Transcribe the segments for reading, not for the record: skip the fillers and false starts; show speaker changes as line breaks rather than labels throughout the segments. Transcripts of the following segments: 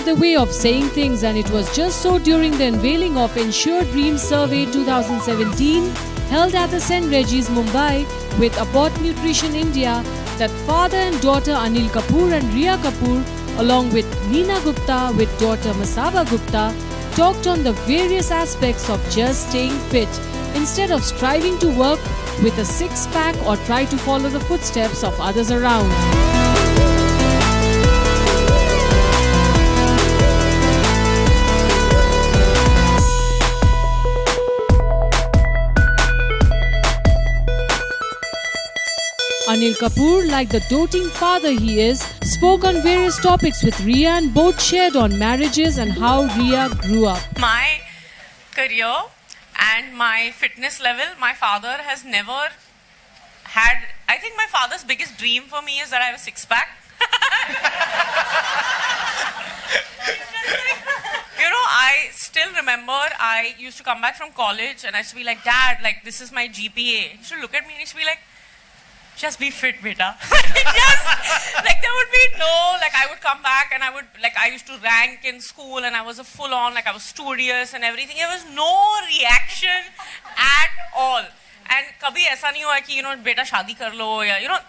another way of saying things, and it was just so during the unveiling of Ensure Dreams Survey 2017 held at the St. Regis, Mumbai with Abbott Nutrition India that father and daughter Anil Kapoor and Rhea Kapoor along with Neena Gupta with daughter Masaba Gupta talked on the various aspects of just staying fit instead of striving to work with a six-pack or try to follow the footsteps of others around. Anil Kapoor, like the doting father he is, spoke on various topics with Rhea and both shared on marriages and how Rhea grew up.
My career and my fitness level, my father has never had... I think my father's biggest dream for me is that I have a six-pack. You know, I still remember I used to come back from college and I used to be like, Dad, like, this is my GPA. He used to look at me and he used to be like, just be fit, beta. Like, there would be no, like, I would come back and I used to rank in school and I was a full-on, like, I was studious and everything. There was no reaction at all. And kabhi aisa nahi hua ki, you know, beta shaadi kar lo, ya, you know,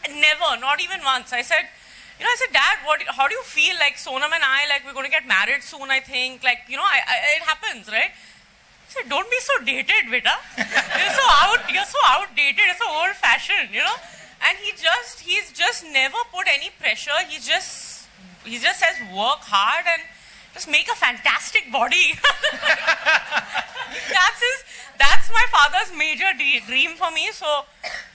never, not even once. I said, Dad, how do you feel? Like, Sonam and I, like, we're going to get married soon, I think. Like, you know, it happens, right? I said, don't be so dated, beta. You're so outdated, you're so old-fashioned, you know. And he's just never put any pressure. He just says, work hard and just make a fantastic body. That's my father's major dream for me. So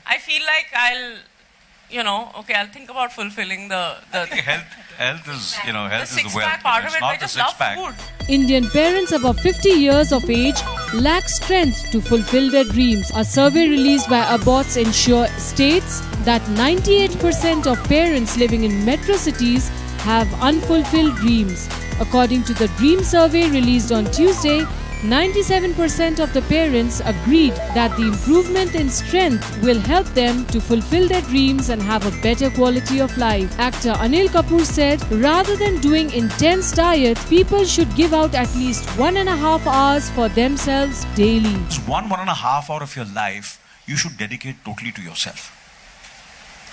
I feel like I'll think about fulfilling the
health is, health is
six-pack
wealth.
part of
It's
it.
not
I
the
just love
six-pack.
food.
Indian parents above 50 years of age lack strength to fulfill their dreams. A survey released by Abbott's Ensure states that 98% of parents living in metro cities have unfulfilled dreams. According to the Dream Survey released on Tuesday, 97% of the parents agreed that the improvement in strength will help them to fulfill their dreams and have a better quality of life. Actor Anil Kapoor said, rather than doing intense diet, people should give out at least 1.5 hours for themselves daily.
So 1.5 hour of your life, you should dedicate totally to yourself.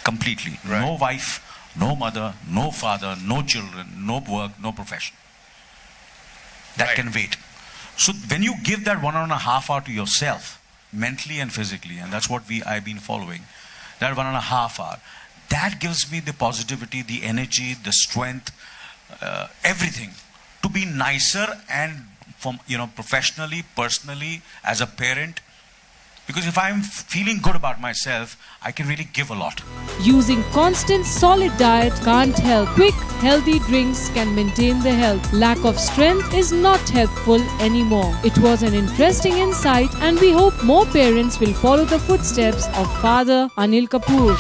Completely.
Right.
No wife, no mother, no father, no children, no work, no profession. That
Right.
can wait. So when you give that 1.5 hour to yourself, mentally and physically, and that's what I've been following, that 1.5 hour, that gives me the positivity, the energy, the strength, everything to be nicer and from professionally, personally, as a parent. Because if I'm feeling good about myself, I can really give a lot.
Using constant solid diet can't help. Quick, healthy drinks can maintain the health. Lack of strength is not helpful anymore. It was an interesting insight and we hope more parents will follow the footsteps of Father Anil Kapoor.